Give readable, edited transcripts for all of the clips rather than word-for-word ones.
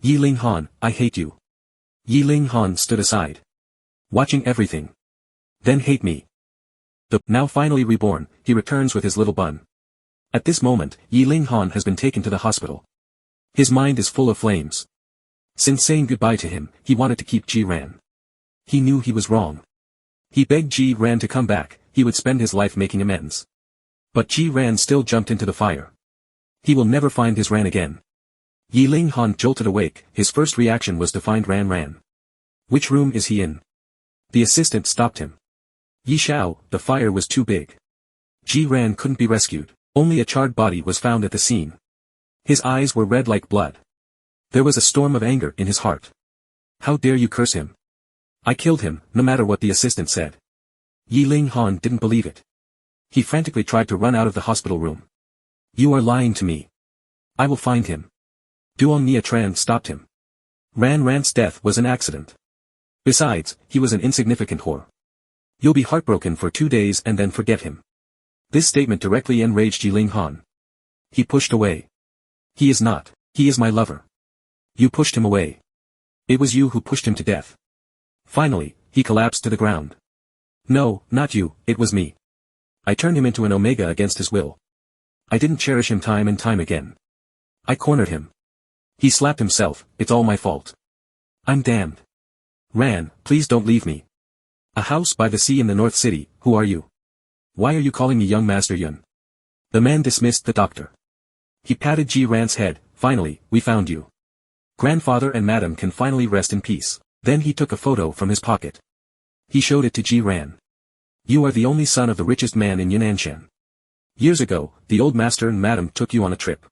Yi Ling Han, I hate you. Yi Ling Han stood aside, watching everything. Then hate me. The now finally reborn, he returns with his little bun. At this moment, Yi Ling Han has been taken to the hospital. His mind is full of flames. Since saying goodbye to him, he wanted to keep Ji Ran. He knew he was wrong. He begged Ji Ran to come back, he would spend his life making amends. But Ji Ran still jumped into the fire. He will never find his Ran again. Yi Ling Han jolted awake, his first reaction was to find Ran. Which room is he in? The assistant stopped him. Yi Xiao, the fire was too big. Ji Ran couldn't be rescued, only a charred body was found at the scene. His eyes were red like blood. There was a storm of anger in his heart. How dare you curse him? I killed him, no matter what the assistant said. Yi Ling Han didn't believe it. He frantically tried to run out of the hospital room. You are lying to me. I will find him. Duong Nia Tran stopped him. Ran's death was an accident. Besides, he was an insignificant whore. You'll be heartbroken for 2 days and then forget him. This statement directly enraged Yi Ling Han. He pushed away. He is not. He is my lover. You pushed him away. It was you who pushed him to death. Finally, he collapsed to the ground. No, not you, it was me. I turned him into an omega against his will. I didn't cherish him time and time again. I cornered him. He slapped himself, it's all my fault. I'm damned. Ran, please don't leave me. A house by the sea in the North City, who are you? Why are you calling me young Master Yun? The man dismissed the doctor. He patted Ji Ran's head, finally, we found you. Grandfather and madam can finally rest in peace. Then he took a photo from his pocket. He showed it to Ji Ran. You are the only son of the richest man in Yunanshan. Years ago, the old master and madam took you on a trip.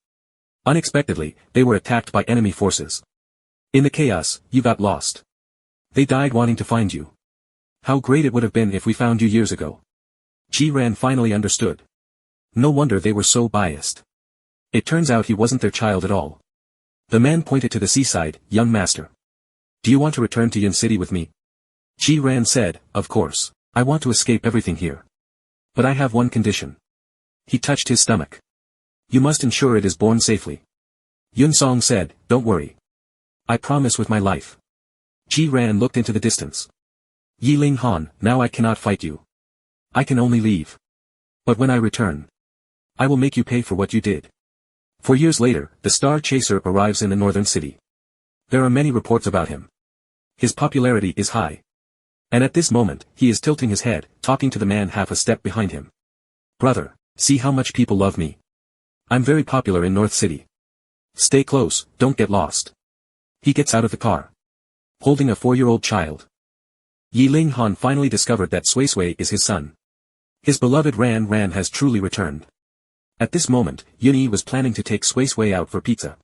Unexpectedly, they were attacked by enemy forces. In the chaos, you got lost. They died wanting to find you. How great it would have been if we found you years ago. Ji Ran finally understood. No wonder they were so biased. It turns out he wasn't their child at all. The man pointed to the seaside, young master. Do you want to return to Yun City with me? Ji Ran said, of course, I want to escape everything here. But I have one condition. He touched his stomach. You must ensure it is born safely. Yun Song said, don't worry. I promise with my life. Ji Ran looked into the distance. Yi Ling Han, now I cannot fight you. I can only leave. But when I return, I will make you pay for what you did. 4 years later, the Star Chaser arrives in the northern city. There are many reports about him. His popularity is high. And at this moment, he is tilting his head, talking to the man half a step behind him. Brother, see how much people love me. I'm very popular in North City. Stay close, don't get lost. He gets out of the car, holding a 4-year-old child. Yi Ling Han finally discovered that Sui Sui is his son. His beloved Ran has truly returned. At this moment, Yun Yi was planning to take Sui Sui out for pizza.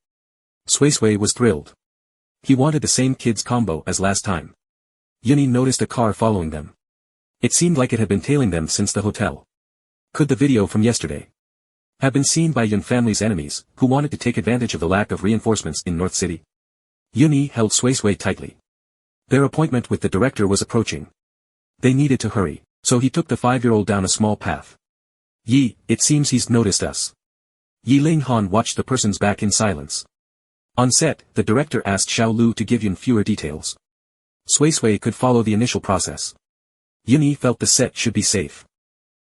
Sui Sui was thrilled. He wanted the same kids combo as last time. Yun Yi noticed a car following them. It seemed like it had been tailing them since the hotel. Could the video from yesterday have been seen by Yun family's enemies, who wanted to take advantage of the lack of reinforcements in North City? Yun Yi held Sui Sui tightly. Their appointment with the director was approaching. They needed to hurry, so he took the 5-year-old down a small path. Yi, it seems he's noticed us. Yi Ling Han watched the person's back in silence. On set, the director asked Xiao Lu to give Yun fewer details. Sui Sui could follow the initial process. Yun Yi felt the set should be safe.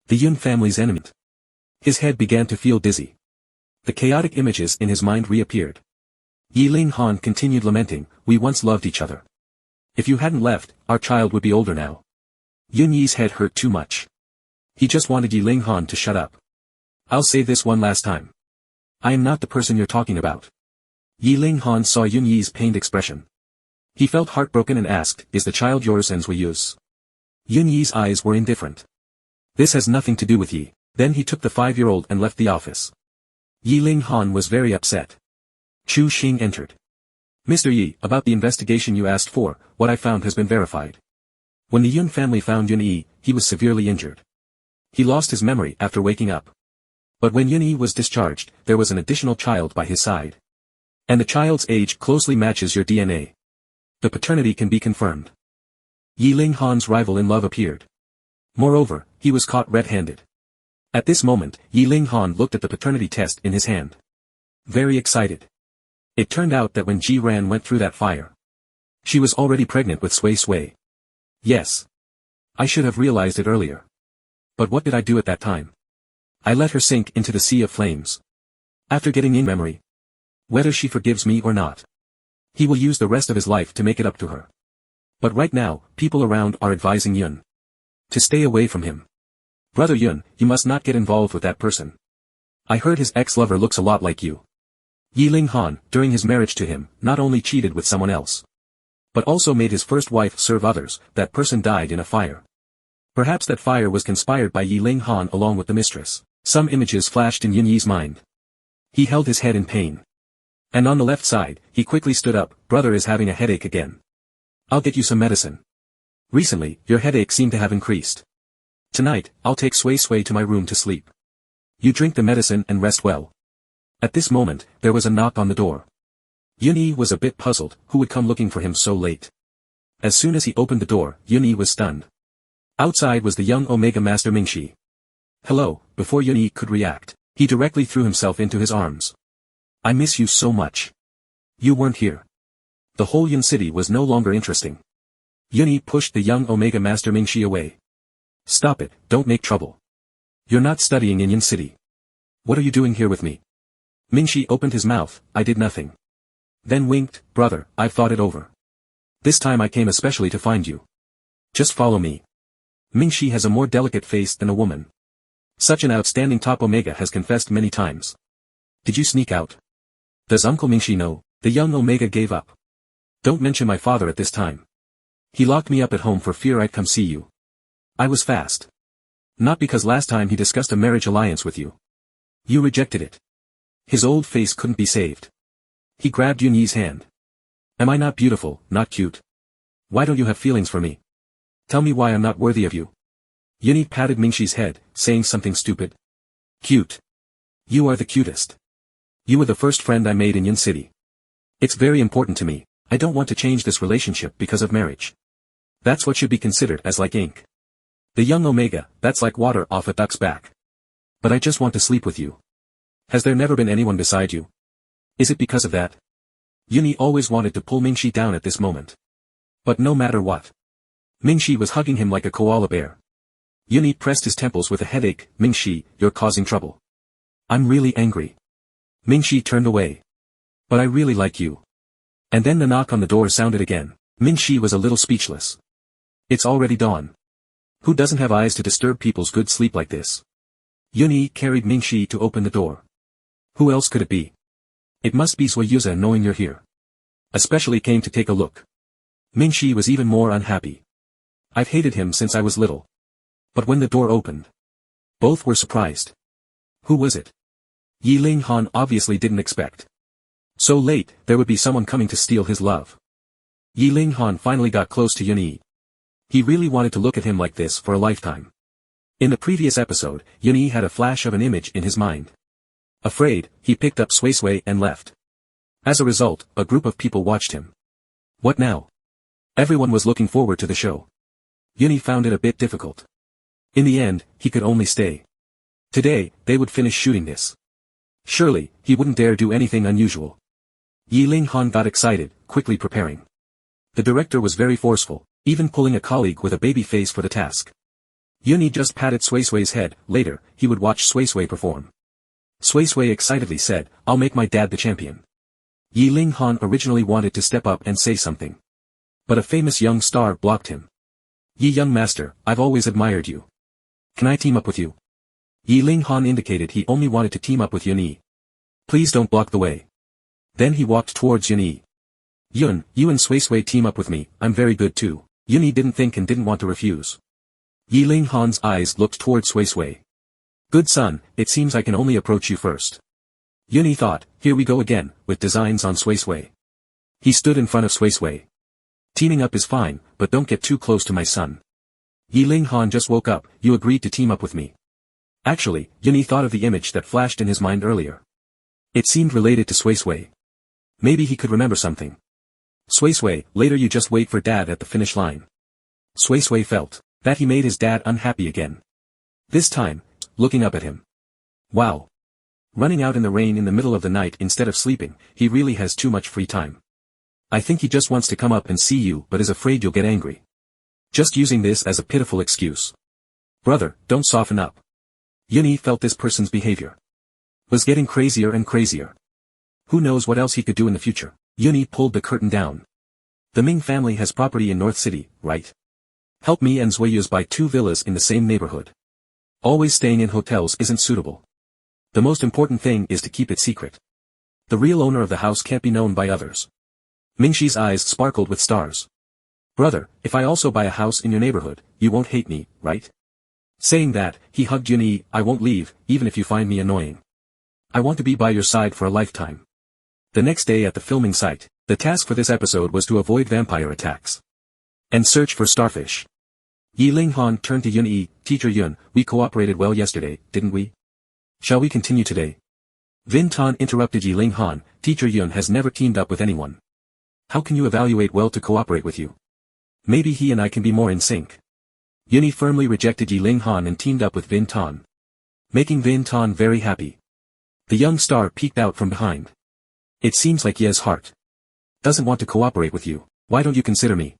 The Yun family's enemy. His head began to feel dizzy. The chaotic images in his mind reappeared. Yi Ling Han continued lamenting, we once loved each other. If you hadn't left, our child would be older now. Yun Yi's head hurt too much. He just wanted Yi Ling Han to shut up. I'll say this one last time. I am not the person you're talking about. Yi Ling Han saw Yun Yi's pained expression. He felt heartbroken and asked, is the child yours and Zuyu's? Yun Yi's eyes were indifferent. This has nothing to do with Yi. Then he took the 5-year-old and left the office. Yi Ling Han was very upset. Chu Xing entered. Mr. Yi, about the investigation you asked for, what I found has been verified. When the Yun family found Yun Yi, he was severely injured. He lost his memory after waking up. But when Yun Yi was discharged, there was an additional child by his side. And the child's age closely matches your DNA. The paternity can be confirmed. Yi Ling Han's rival in love appeared. Moreover, he was caught red-handed. At this moment, Yi Ling Han looked at the paternity test in his hand. Very excited. It turned out that when Ji Ran went through that fire, she was already pregnant with Sui Sui. Yes. I should have realized it earlier. But what did I do at that time? I let her sink into the sea of flames. After getting in memory, whether she forgives me or not, he will use the rest of his life to make it up to her. But right now, people around are advising Yun to stay away from him. Brother Yun, you must not get involved with that person. I heard his ex-lover looks a lot like you. Yi Ling Han, during his marriage to him, not only cheated with someone else, but also made his first wife serve others. That person died in a fire. Perhaps that fire was conspired by Yi Ling Han along with the mistress. Some images flashed in Yun Yi's mind. He held his head in pain. And on the left side, he quickly stood up. Brother is having a headache again. I'll get you some medicine. Recently, your headache seemed to have increased. Tonight, I'll take Sui Sui to my room to sleep. You drink the medicine and rest well. At this moment, there was a knock on the door. Yun Yi was a bit puzzled, who would come looking for him so late. As soon as he opened the door, Yun Yi was stunned. Outside was the young Omega Master Mingxi. Hello. Before Yun Yi could react, he directly threw himself into his arms. I miss you so much. You weren't here. The whole Yun city was no longer interesting. Yun Yi pushed the young Omega Master Mingxi away. Stop it, don't make trouble. You're not studying in Yun city. What are you doing here with me? Mingxi opened his mouth. I did nothing. Then winked. Brother, I've thought it over. This time I came especially to find you. Just follow me. Mingxi has a more delicate face than a woman. Such an outstanding top Omega has confessed many times. Did you sneak out? Does Uncle Mingxi know? The young Omega gave up. Don't mention my father at this time. He locked me up at home for fear I'd come see you. I was fast. Not because last time he discussed a marriage alliance with you. You rejected it. His old face couldn't be saved. He grabbed Yun Yi's hand. Am I not beautiful, not cute? Why don't you have feelings for me? Tell me why I'm not worthy of you. Yun Yi patted Mingxi's head, saying something stupid. Cute. You are the cutest. You were the first friend I made in Yun City. It's very important to me. I don't want to change this relationship because of marriage. That's what should be considered as like ink. The young Omega, that's like water off a duck's back. But I just want to sleep with you. Has there never been anyone beside you? Is it because of that? Yun Yi always wanted to pull Mingxi down at this moment. But no matter what, Mingxi was hugging him like a koala bear. Yun Yi pressed his temples with a headache. Mingxi, you're causing trouble. I'm really angry. Mingxi turned away. But I really like you. And then the knock on the door sounded again. Mingxi was a little speechless. It's already dawn. Who doesn't have eyes to disturb people's good sleep like this? Yun Yi carried Mingxi to open the door. Who else could it be? It must be Zhuiyuza knowing you're here. Especially came to take a look. Mingxi was even more unhappy. I've hated him since I was little. But when the door opened, both were surprised. Who was it? Yi Ling Han obviously didn't expect. So late, there would be someone coming to steal his love. Yi Ling Han finally got close to Yun Yi. He really wanted to look at him like this for a lifetime. In the previous episode, Yun Yi had a flash of an image in his mind. Afraid, he picked up Sui Sui and left. As a result, a group of people watched him. What now? Everyone was looking forward to the show. Yun Yi found it a bit difficult. In the end, he could only stay. Today, they would finish shooting this. Surely, he wouldn't dare do anything unusual. Yi Ling Han got excited, quickly preparing. The director was very forceful, even pulling a colleague with a baby face for the task. Yun Yi just patted Sui Sui's head. Later, he would watch Sui Sui perform. Sui Sui excitedly said, I'll make my dad the champion. Yi Ling Han originally wanted to step up and say something. But a famous young star blocked him. Yi young master, I've always admired you. Can I team up with you? Yi Ling Han indicated he only wanted to team up with Yun Yi. Please don't block the way. Then he walked towards Yun Yi. Yun, you and Sui Sui team up with me, I'm very good too. Yun Yi didn't think and didn't want to refuse. Yi Ling Han's eyes looked towards Sui Sui. Good son, it seems I can only approach you first. Yun Yi thought, here we go again, with designs on Sui Sui. He stood in front of Sui Sui. Teaming up is fine, but don't get too close to my son. Yi Ling Han just woke up, you agreed to team up with me. Actually, Yun Yi thought of the image that flashed in his mind earlier. It seemed related to Sui Sui. Maybe he could remember something. Sui Sui, later you just wait for dad at the finish line. Sui Sui felt that he made his dad unhappy again. This time, looking up at him. Wow. Running out in the rain in the middle of the night instead of sleeping, he really has too much free time. I think he just wants to come up and see you but is afraid you'll get angry. Just using this as a pitiful excuse. Brother, don't soften up. Yuni felt this person's behavior was getting crazier and crazier. Who knows what else he could do in the future. Yuni pulled the curtain down. The Ming family has property in North City, right? Help me and Zhuiyu's buy 2 villas in the same neighborhood. Always staying in hotels isn't suitable. The most important thing is to keep it secret. The real owner of the house can't be known by others. Mingxi's eyes sparkled with stars. Brother, if I also buy a house in your neighborhood, you won't hate me, right? Saying that, he hugged Yuni. I won't leave, even if you find me annoying. I want to be by your side for a lifetime. The next day at the filming site, the task for this episode was to avoid vampire attacks and search for starfish. Yi Linghan turned to Yun-Yi. Teacher Yun, we cooperated well yesterday, didn't we? Shall we continue today? Vin Tan interrupted Yi Linghan. Teacher Yun has never teamed up with anyone. How can you evaluate well to cooperate with you? Maybe he and I can be more in sync. Yun-Yi firmly rejected Yi Linghan and teamed up with Vin Tan, making Vin Tan very happy. The young star peeked out from behind. It seems like Ye's heart doesn't want to cooperate with you. Why don't you consider me?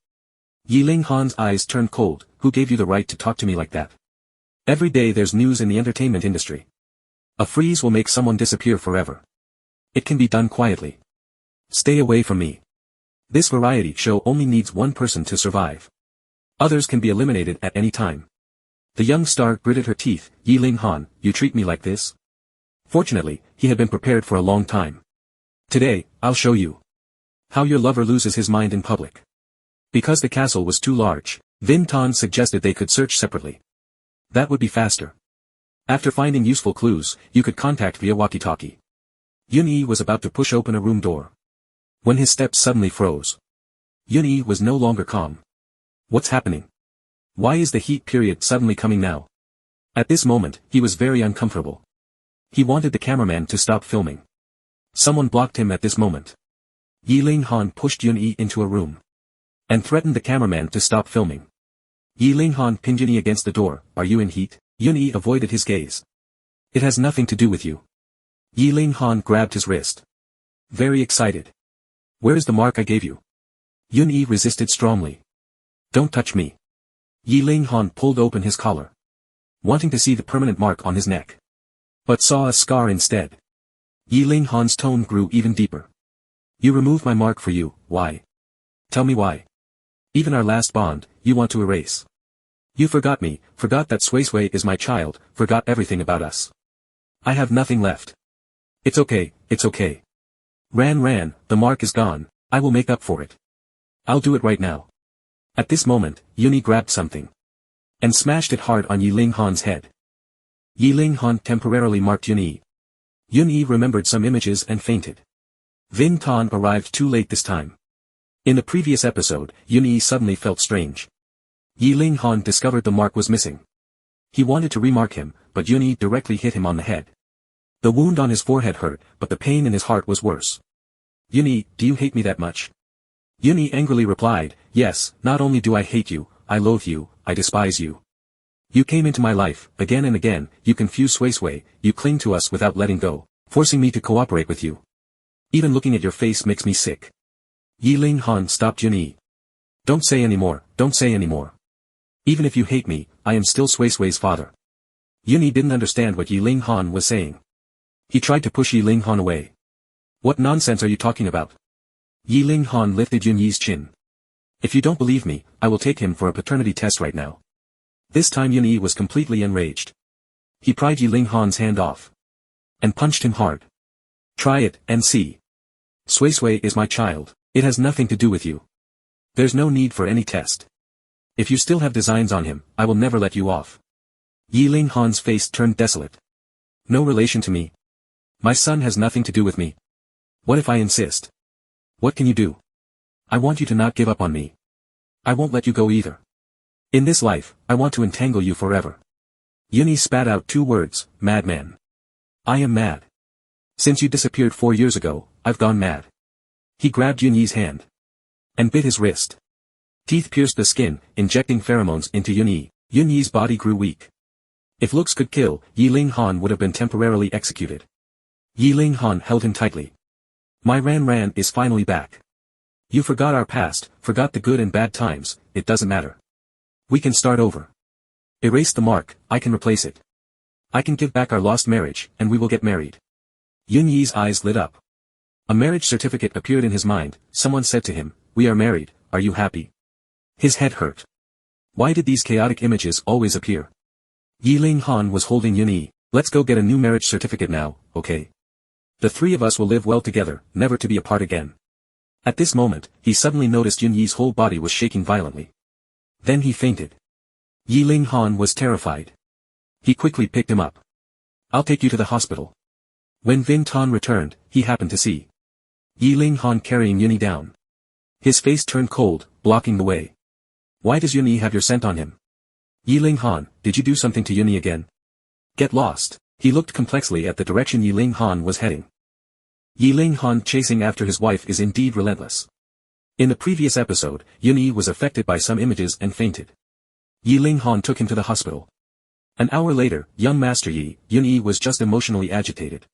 Yi Linghan's eyes turned cold. Who gave you the right to talk to me like that? Every day there's news in the entertainment industry. A freeze will make someone disappear forever. It can be done quietly. Stay away from me. This variety show only needs one person to survive. Others can be eliminated at any time. The young star gritted her teeth. Yi Linghan, you treat me like this? Fortunately, he had been prepared for a long time. Today, I'll show you how your lover loses his mind in public. Because the castle was too large, Vin Tan suggested they could search separately. That would be faster. After finding useful clues, you could contact via walkie-talkie. Yun-Yi was about to push open a room door when his steps suddenly froze. Yun-Yi was no longer calm. What's happening? Why is the heat period suddenly coming now? At this moment, he was very uncomfortable. He wanted the cameraman to stop filming. Someone blocked him at this moment. Yi Linghan pushed Yun-Yi into a room and threatened the cameraman to stop filming. Yi Linghan pinned Yun-Yi against the door. Are you in heat? Yun-Yi avoided his gaze. It has nothing to do with you. Yi Linghan grabbed his wrist. Very excited. Where is the mark I gave you? Yun-Yi resisted strongly. Don't touch me. Yi Linghan pulled open his collar, wanting to see the permanent mark on his neck, but saw a scar instead. Yi Linghan's tone grew even deeper. You removed my mark for you, why? Tell me why. Even our last bond, you want to erase. You forgot me, forgot that Sui Sui is my child, forgot everything about us. I have nothing left. It's okay, it's okay. Ran, the mark is gone, I will make up for it. I'll do it right now. At this moment, Yun-Yi grabbed something and smashed it hard on Yi Linghan's head. Yi Linghan temporarily marked Yun-Yi. Yun-Yi remembered some images and fainted. Vin Tan arrived too late this time. In the previous episode, Yun-Yi suddenly felt strange. Yi Linghan discovered the mark was missing. He wanted to remark him, but Yun-Yi directly hit him on the head. The wound on his forehead hurt, but the pain in his heart was worse. Yun-Yi, do you hate me that much? Yun-Yi angrily replied, yes, not only do I hate you, I loathe you, I despise you. You came into my life, again and again, you confuse Sui Sui, you cling to us without letting go, forcing me to cooperate with you. Even looking at your face makes me sick. Yi Linghan stopped Yun-Yi. Don't say anymore, don't say anymore. Even if you hate me, I am still Sui Sui's father. Yun-Yi didn't understand what Yi Linghan was saying. He tried to push Yi Linghan away. What nonsense are you talking about? Yi Linghan lifted Yun-Yi's chin. If you don't believe me, I will take him for a paternity test right now. This time Yun-Yi was completely enraged. He pried Yi Linghan's hand off and punched him hard. Try it, and see. Sui Sui is my child, it has nothing to do with you. There's no need for any test. If you still have designs on him, I will never let you off. Yi Linghan's face turned desolate. No relation to me. My son has nothing to do with me. What if I insist? What can you do? I want you to not give up on me. I won't let you go either. In this life, I want to entangle you forever. Yun-Yi spat out 2 words, madman. I am mad. Since you disappeared 4 years ago, I've gone mad. He grabbed Yun-Yi's hand and bit his wrist. Teeth pierced the skin, injecting pheromones into Yun-Yi. Yun-Yi's body grew weak. If looks could kill, Yi Linghan would have been temporarily executed. Yi Ling Han held him tightly. My Ran is finally back. You forgot our past, forgot the good and bad times, it doesn't matter. We can start over. Erase the mark, I can replace it. I can give back our lost marriage, and we will get married. Yun Yi's eyes lit up. A marriage certificate appeared in his mind. Someone said to him, we are married, are you happy? His head hurt. Why did these chaotic images always appear? Yi Ling Han was holding Yun Yi. Let's go get a new marriage certificate now, okay? The three of us will live well together, never to be apart again. At this moment, he suddenly noticed Yun Yi's whole body was shaking violently. Then he fainted. Yi Ling Han was terrified. He quickly picked him up. I'll take you to the hospital. When Vin Tan returned, he happened to see Yi Ling Han carrying Yun Yi down. His face turned cold, blocking the way. Why does Yun Yi have your scent on him? Yi Ling Han, did you do something to Yun Yi again? Get lost. He looked complexly at the direction Yi Ling Han was heading. Yi Ling Han chasing after his wife is indeed relentless. In the previous episode, Yun Yi was affected by some images and fainted. Yi Ling Han took him to the hospital. An hour later, young Master Yi, Yun Yi was just emotionally agitated.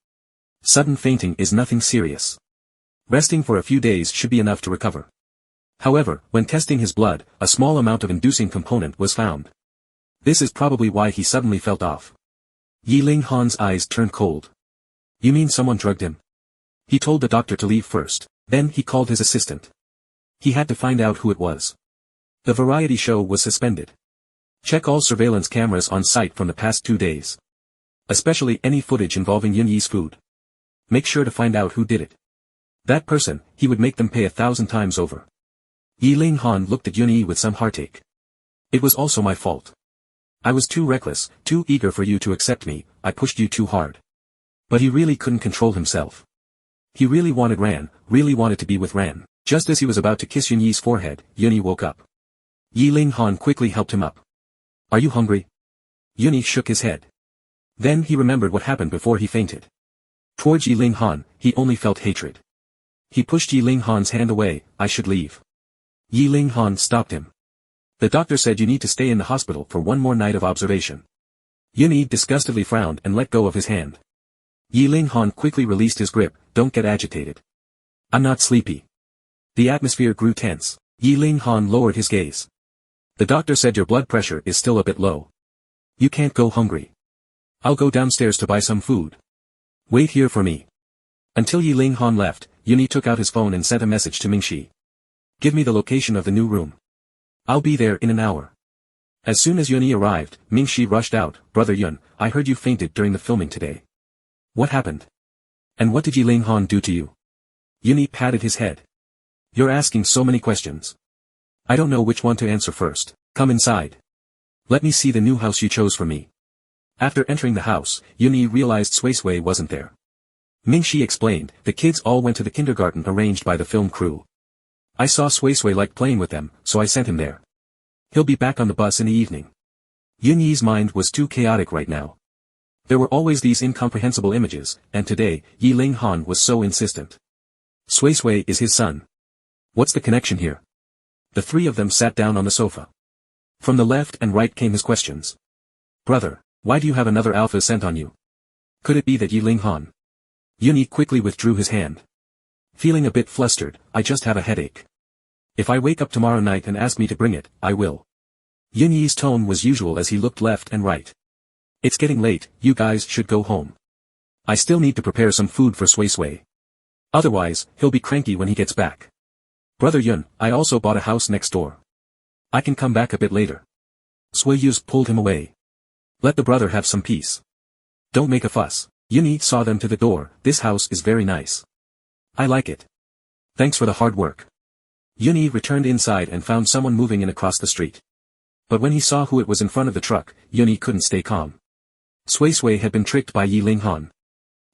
Sudden fainting is nothing serious. Resting for a few days should be enough to recover. However, when testing his blood, a small amount of inducing component was found. This is probably why he suddenly felt off. Yi Ling Han's eyes turned cold. You mean someone drugged him? He told the doctor to leave first, then he called his assistant. He had to find out who it was. The variety show was suspended. Check all surveillance cameras on site from the past 2 days. Especially any footage involving Yun Yi's food. Make sure to find out who did it. That person, he would make them pay 1,000 times over. Yi Ling Han looked at Yun Yi with some heartache. It was also my fault. I was too reckless, too eager for you to accept me, I pushed you too hard. But he really couldn't control himself. He really wanted Ran, really wanted to be with Ran. Just as he was about to kiss Yun Yi's forehead, Yun Yi woke up. Yi Ling Han quickly helped him up. Are you hungry? Yun Yi shook his head. Then he remembered what happened before he fainted. Towards Yi Ling Han, he only felt hatred. He pushed Yi Ling Han's hand away. I should leave. Yi Ling Han stopped him. The doctor said you need to stay in the hospital for one more night of observation. Yun Yi disgustedly frowned and let go of his hand. Yi Ling Han quickly released his grip. Don't get agitated. I'm not sleepy. The atmosphere grew tense. Yi Ling Han lowered his gaze. The doctor said your blood pressure is still a bit low. You can't go hungry. I'll go downstairs to buy some food. Wait here for me. Until Yi Ling Han left, Yun Yi took out his phone and sent a message to Mingxi. Give me the location of the new room. I'll be there in an hour. As soon as Yun Yi arrived, Mingxi rushed out. Brother Yun, I heard you fainted during the filming today. What happened? And what did Yi Ling Han do to you? Yun Yi patted his head. You're asking so many questions. I don't know which one to answer first. Come inside. Let me see the new house you chose for me. After entering the house, Yun Yi realized Sui Sui wasn't there. Mingxi explained, the kids all went to the kindergarten arranged by the film crew. I saw Sui Sui liked playing with them, so I sent him there. He'll be back on the bus in the evening. Yun Yi's mind was too chaotic right now. There were always these incomprehensible images, and today, Yi Ling Han was so insistent. Sui Sui is his son. What's the connection here? The three of them sat down on the sofa. From the left and right came his questions. Brother, why do you have another alpha sent on you? Could it be that Yi Ling Han? Yun Yi quickly withdrew his hand. Feeling a bit flustered, I just have a headache. If I wake up tomorrow night and ask me to bring it, I will. Yun Yi's tone was usual as he looked left and right. It's getting late, you guys should go home. I still need to prepare some food for Sui Sui. Otherwise, he'll be cranky when he gets back. Brother Yun, I also bought a house next door. I can come back a bit later. Sui Yuz pulled him away. Let the brother have some peace. Don't make a fuss. Yun Yi saw them to the door. This house is very nice. I like it. Thanks for the hard work. Yun Yi returned inside and found someone moving in across the street. But when he saw who it was in front of the truck, Yun Yi couldn't stay calm. Sui Sui had been tricked by Yi Ling Han.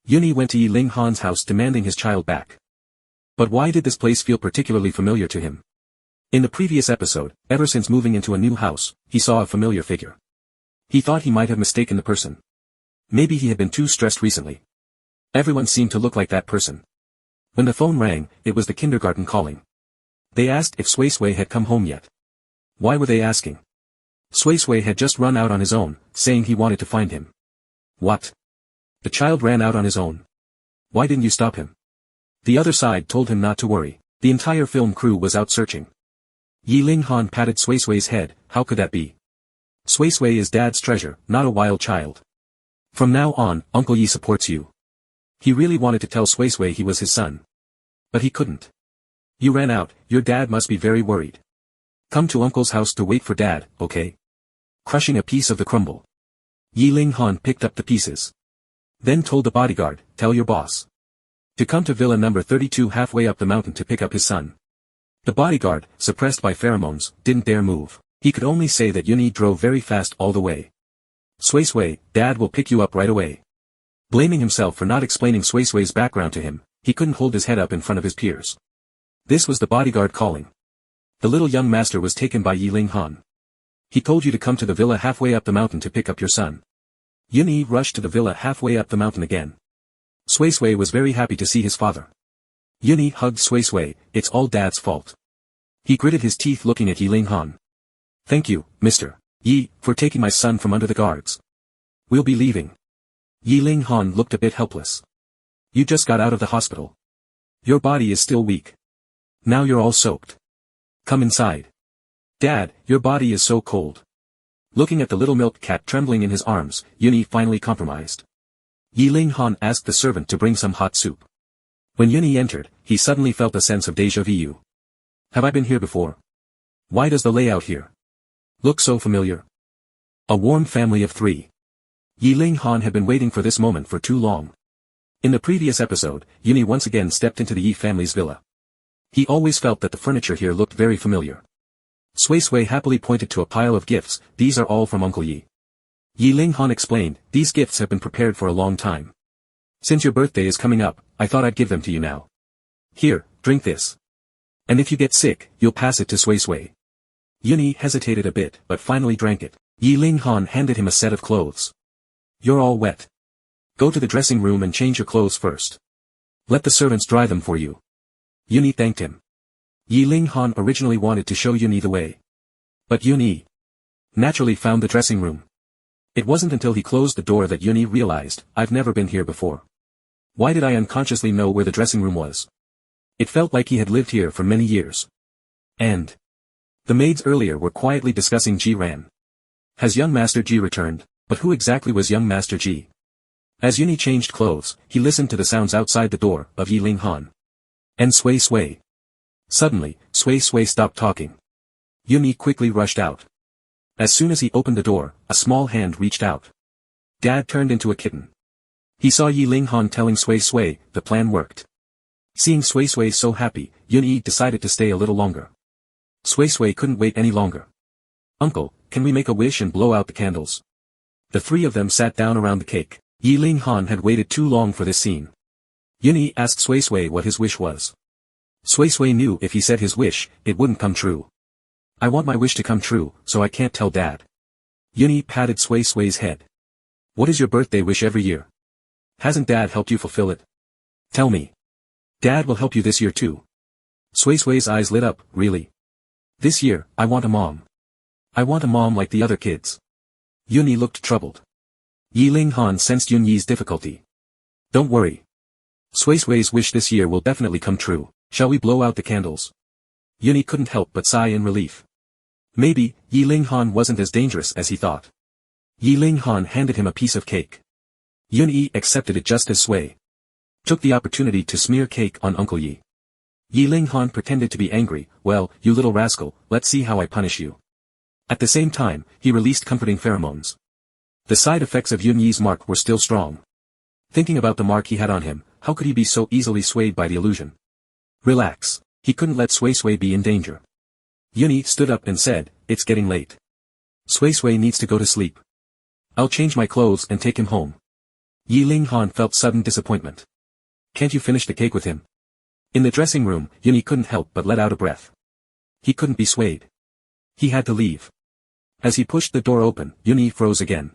Yun Yi went to Yi Ling Han's house demanding his child back. But why did this place feel particularly familiar to him? In the previous episode, ever since moving into a new house, he saw a familiar figure. He thought he might have mistaken the person. Maybe he had been too stressed recently. Everyone seemed to look like that person. When the phone rang, it was the kindergarten calling. They asked if Sui Sui had come home yet. Why were they asking? Sui Sui had just run out on his own, saying he wanted to find him. What? The child ran out on his own. Why didn't you stop him? The other side told him not to worry. The entire film crew was out searching. Yi Ling Han patted Sui Sui's head. How could that be? Sui Sui is Dad's treasure, not a wild child. From now on, Uncle Yi supports you. He really wanted to tell Sui Sui he was his son. But he couldn't. You ran out, your dad must be very worried. Come to Uncle's house to wait for Dad, okay? Crushing a piece of the crumble. Yi Ling Han picked up the pieces. Then told the bodyguard, tell your boss to come to Villa number 32 halfway up the mountain to pick up his son. The bodyguard, suppressed by pheromones, didn't dare move. He could only say that Yuni drove very fast all the way. Sui Sui, Dad will pick you up right away. Blaming himself for not explaining Sui Sui's background to him, he couldn't hold his head up in front of his peers. This was the bodyguard calling. The little young master was taken by Yi Ling Han. He told you to come to the villa halfway up the mountain to pick up your son. Yuni rushed to the villa halfway up the mountain again. Sui Sui was very happy to see his father. Yuni hugged Sui Sui, it's all Dad's fault. He gritted his teeth looking at Yi Ling Han. Thank you, Mr. Yi, for taking my son from under the guards. We'll be leaving. Yi Ling Han looked a bit helpless. You just got out of the hospital. Your body is still weak. Now you're all soaked. Come inside. Dad, your body is so cold. Looking at the little milk cat trembling in his arms, Yuni finally compromised. Yi Ling Han asked the servant to bring some hot soup. When Yuni entered, he suddenly felt a sense of déjà vu. Have I been here before? Why does the layout here look so familiar? A warm family of 3. Yi Ling Han had been waiting for this moment for too long. In the previous episode, Yuni once again stepped into the Yi family's villa. He always felt that the furniture here looked very familiar. Sui Sui happily pointed to a pile of gifts. These are all from Uncle Yi. Yi Ling Han explained, these gifts have been prepared for a long time. Since your birthday is coming up, I thought I'd give them to you now. Here, drink this. And if you get sick, you'll pass it to Sui Sui. Yuni hesitated a bit, but finally drank it. Yi Ling Han handed him a set of clothes. You're all wet. Go to the dressing room and change your clothes first. Let the servants dry them for you. Yuni thanked him. Yi Ling Han originally wanted to show Yuni the way. But Yuni naturally found the dressing room. It wasn't until he closed the door that Yuni realized, I've never been here before. Why did I unconsciously know where the dressing room was? It felt like he had lived here for many years. And the maids earlier were quietly discussing Ji Ran. Has young Master Ji returned? But who exactly was young Master Ji? As Yuni changed clothes, he listened to the sounds outside the door of Yi Ling Han. And Sui Sui. Suddenly, Sui Sui stopped talking. Yuni quickly rushed out. As soon as he opened the door, a small hand reached out. Dad turned into a kitten. He saw Yi Ling Han telling Sui Sui, the plan worked. Seeing Sui Sui so happy, Yuni decided to stay a little longer. Sui Sui couldn't wait any longer. Uncle, can we make a wish and blow out the candles? The 3 of them sat down around the cake. Yi Ling Han had waited too long for this scene. Yuni asked Sui Sui what his wish was. Sui Sui knew if he said his wish, it wouldn't come true. I want my wish to come true, so I can't tell Dad. Yuni patted Sui Sui's head. What is your birthday wish every year? Hasn't Dad helped you fulfill it? Tell me. Dad will help you this year too. Sui Sui's eyes lit up, really? This year, I want a mom. I want a mom like the other kids. Yuni looked troubled. Yi Ling Han sensed Yunyi's difficulty. Don't worry. Sui Sui's wish this year will definitely come true. Shall we blow out the candles? Yuni couldn't help but sigh in relief. Maybe, Yi Ling Han wasn't as dangerous as he thought. Yi Ling Han handed him a piece of cake. Yuni accepted it just as Sui took the opportunity to smear cake on Uncle Yi. Yi Ling Han pretended to be angry. Well, you little rascal, let's see how I punish you. At the same time, he released comforting pheromones. The side effects of Yunyi's mark were still strong. Thinking about the mark he had on him, how could he be so easily swayed by the illusion? Relax. He couldn't let Sui Sui be in danger. Yuni stood up and said, it's getting late. Sui Sui needs to go to sleep. I'll change my clothes and take him home. Yi Ling Han felt sudden disappointment. Can't you finish the cake with him? In the dressing room, Yuni couldn't help but let out a breath. He couldn't be swayed. He had to leave. As he pushed the door open, Yuni froze again.